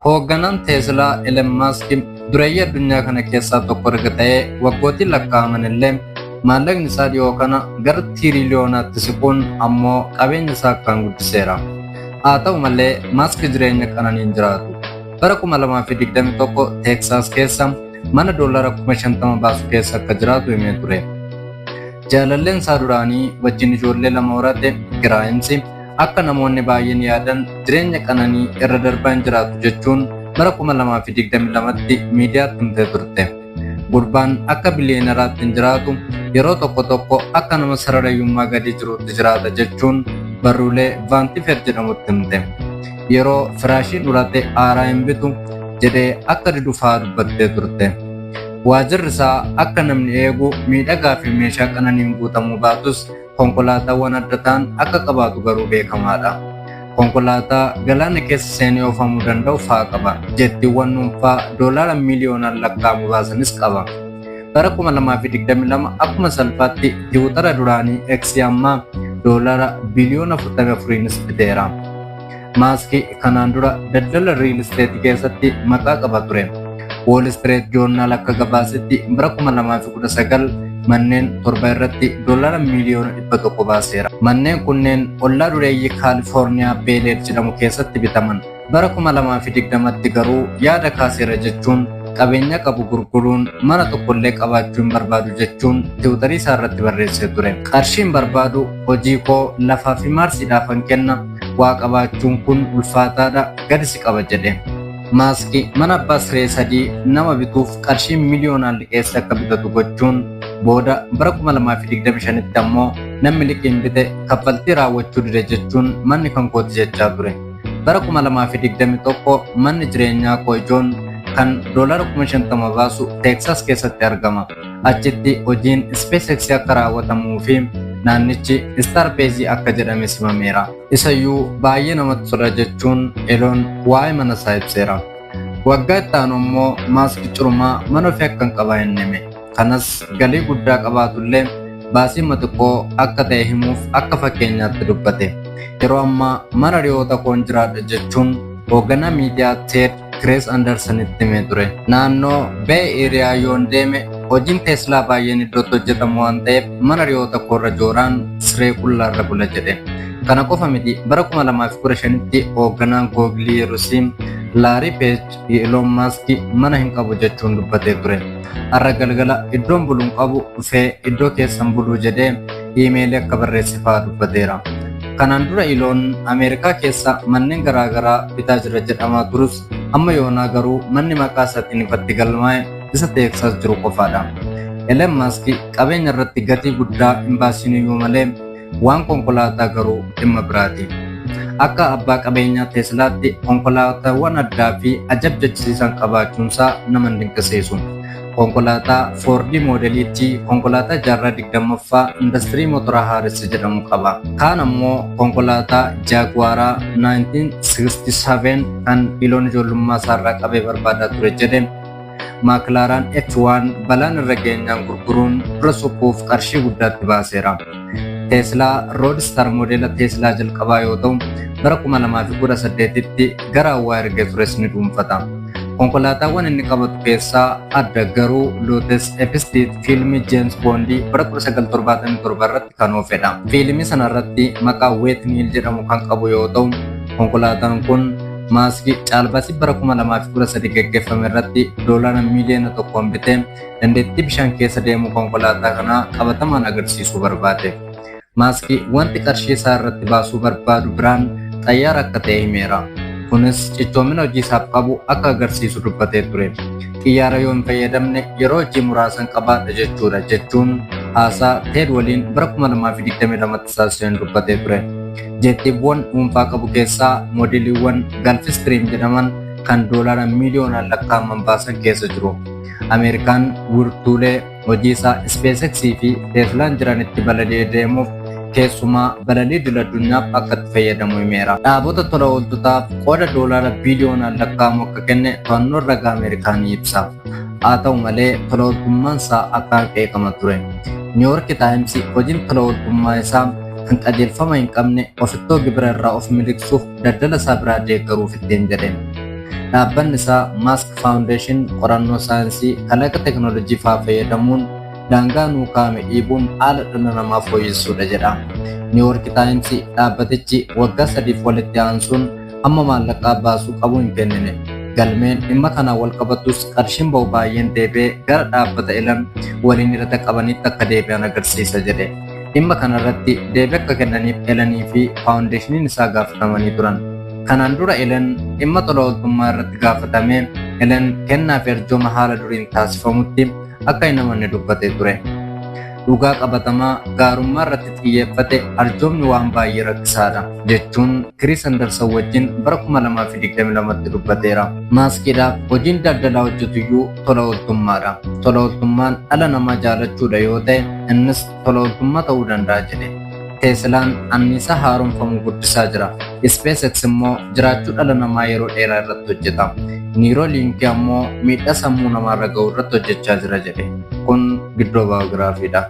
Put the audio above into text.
Hoogganaan Teeslaa Elon Musk dureeyyaa addunyaa kana keessaa tokko erga ta'ee waggootiin lakkaa'aman illee maallaqni isaa dhiyoo kana gara tiriliyoonatti siquun ammoo qabeenya isaa akkaan guddiseera. Haa ta'u malee Musk jireenya qananiin jiraatu. Bara 2021 Teeksaas keessa mana doolaara 50,000 baasu keessa akka jiraatu himee ture. Jaalalleen isaa duraanii wajjin ijoollee lama horate Giraayinsi akka namoonni baay'een yaadan jireenya qananii irra darbaan jiraatu jechuun bara 2022tti miidiyaatti himtee turte. Gurbaan akka biliyeeneraatti hin jiraatu yeroo tokko tokko akka nama sararayyummaa gadi jiruutti jiraata jechuun barruulee Vaantifer jedhamutti himte. Yeroo firaashii dhurate aaraa hin bitu jedhee akka didufaa dubbattee turte. Waajirri isaa akka namni eegu miidhagaa fi meeshaa qananiin guutamuu baatus konkolaataawwan adda ta'an akka qabaatu garuu beekamaadha. Konkolaataa galaana keessa seenee oofamuu danda'u fa'aa qaba. Jettiiwwan dhuunfaa doolaara miiliyoonaan lakkaa'amu baasanis qaba. Bara 2022 akkuma salphaatti tiwutara duraanii X ammaa doolaara biliyoona 44nis biteera. Maaskii kanaan dura daldala riil isteetii keessatti maqaa qaba ture. Wall Street Journal akka gabaasetti bara 2019 manneen 7 irratti doolaara miiliyoona 100 baaseera. Manneen kunneen ollaa dureeyyii Kaalifoorniyaa Beeleer jedhamu keessatti bitaman. Bara 2020tti garuu yaada kaaseera jechuun qabeenya qabu gurguruun mana tokkollee qabaachuu hin barbaadu jechuun tiwutarii isaa irratti barreessee ture. Qarshiin barbaadu hojii koo lafaa fi maarsiidhaafan kenna waa qabaachuun kun ulfaataadha gadisi qaba jedhe. Maaskii mana abbaa siree sadii nama bituuf qarshii miliyoonaan liqeesse akka bitatu gochuun booda bara 2025tti ammoo namni liqiin bite kaffaltii raawwachuu dide jechuun manni kan kooti jechaa ture. Bara 2021 manni jireenyaa koo ijoon kan doolaara 50,000 baasu Teeksaas keessatti argama. Achitti hojiin SpaceX akka raawwatamuu fi naannichi Starbase akka jedhame simameera. Isayyuu baay'ee namatti tola jechuun Eloon waa'ee mana isaa ibseera. Waggaa itti aanu immoo Maaskii curumaa mana ofii akka hin qabaanne hime. Kanas galii guddaa qabaatullee baasii xiqqoo akka ta'e himuuf akka fakkeenyaatti dubbate. Yeroo ammaa mana hiriyoota koon jiraadha jechuun hoogganaa miidiyaa Ted Chris Andersonitti himee ture. Naannoo Bay Area yoon deeme hojiin Teeslaa baay'een iddootti hojjetamu waan ta'eef mana hiriyoota koorra jooraan siree qullaarra bula jedhe. Kana qofa miti bara 2015tti hoogganaan Google Rusiin Larry Page Elon Musk mana hin qabu jechuun dubbatee ture. Har'a galgala iddoon buluun qabu dhufee iddoo keessan buluu jedhee iimeelii akka barreessifaa dubbateera. Kanaan dura Elon Ameerikaa keessa manneen garaagaraa bitaa jira jedhamaa turus amma yoonaa garuu manni maqaa isaatiin ifatti galmaa'e isa Teeksaas jiru qofaadha. Elon Musk qabeenya irratti gatii guddaa hin baasiniyyuu malee waan konkolaataa garuu dhimma biraati. Akka abbaa qabeenyaa Teeslaatti konkolaataawwan addaa fi ajab-jechisiisan qabaachuunsaa nama hin dinqisiisu. Konkolaataa Ford moodeliitti konkolaataa jaarraa 20ffaa industirii motoraa Haaressi jedhamu qaba. Kaan ammoo konkolaataa Jaguaraa 1967 kan Elon ijoollummaa isaarraa qabee barbaadaa ture jedhe. McLaren F1 balaan irra geenyaan gurguruun dura suquuf qarshii guddaatti baaseera. Teeslaa Roadster moodela Teeslaa jalqabaa yoo ta'u bara 2018tti gara hawaa ergee tures ni dhuunfata. Konkolaataawwan inni qabatu keessaa adda garuu Lotus Epstein fiilmii James Bond bara 1977 irratti kan oofedha. Fiilmii sana irratti maqaa Wetniil jedhamu kan qabu yoo ta'u konkolaataan kun Maaskii caalbaasii bara 2013 gaggeeffame irratti doolaara miiliyoona 1 bitee dandeettii bishaan keessa deemu konkolaataa kanaa qabatamaan agarsiisuu barbaade. Maaskii wanti qarshii isaa irratti baasuu barbaadu biraan xayyaara akka ta'e himeera. Kunis cichoomina hojii isaaf qabu akka agarsiisu dubbatee ture. Xiyyaara yoo hin fayyadamne yeroo hojii muraasan qabaadha jechuudha jechuun haasaa Ted waliin bara 2022tti taasiseen dubbatee ture. Jettiiwwan dhuunfaa qabu keessaa moodeliiwwan Gulfstream jedhaman kan doolaara miiliyoonaan lakkaa'aman baasan keessa jiru. Ameerikaan wiirtuulee hojii isaa SpaceX fi Teeslaan jiranitti balalii deemuuf keessumaa balalii idil addunyaaf akka itti fayyadamu himeera. Dhaabota tola ooltotaaf qooda doolaara biliyoonaan lakkaa'amu akka kenne to'annoon ragaa Ameerikaanii ibsa. Haa ta'u malee tola ooltummaan isaa akkaan qeeqama ture. New York Times hojiin tola ooltummaa isaa kan qajeelfama hin qabne ofittoo gibira irraa of miliqsuuf daldala isaa biraa deeggaruuf ittiin jedhe. Dhaabbanni isaa Mask Foundation qorannoo saayinsii kalaqa teknoolojii fa'aa fayyadamuun daangaa nuu kaa'ame dhiibuun haala dhala namaa fooyyessuudha jedha. New York Times dhaabbatichi waggaa 3 walitti aansuun amma maallaqaa baasuu qabu hin kennine. Galmeen dhimma kanaan wal qabatus qarshiin ba'u baay'een deebi'ee gara dhaabbata Elon waliin hidhata qabanitti akka deebi'an agarsiisa jedhe. Dhimma kanarratti deebii akka kennaniif Elonii fi faawundeeshiniin isaa gaafatamanii turan. Kanaan dura Elon dhimma tola ooltummaa irratti gaafatamee Elon kennaa fi arjooma haala duriin taasifamutti akka hin amanne dubbatee ture. Dhugaa qabatamaa gaarummaa irratti xiyyeeffate arjoomni waan baay'ee rakkisaadha jechuun Chris Anderson wajjin bara 2022tti dubbateera. Maaskiidhaaf hojiin daldalaa hojjetuyyuu tola ooltummaadha. Tola ooltummaan dhala namaa jaalachuudha yoo ta'e innis tola ooltummaa ta'uu danda'a jedhe. Teeslaan anniisaa haaromfamu guddisaa jira. SpaceX immoo jiraachuu dhala namaa yeroo dheeraa irratti hojjeta. Neuralink ammoo miidhaa sammuu namaarra ga'u irratti hojjechaa jira jedhe. Kun giddoo baayogiraafiidha.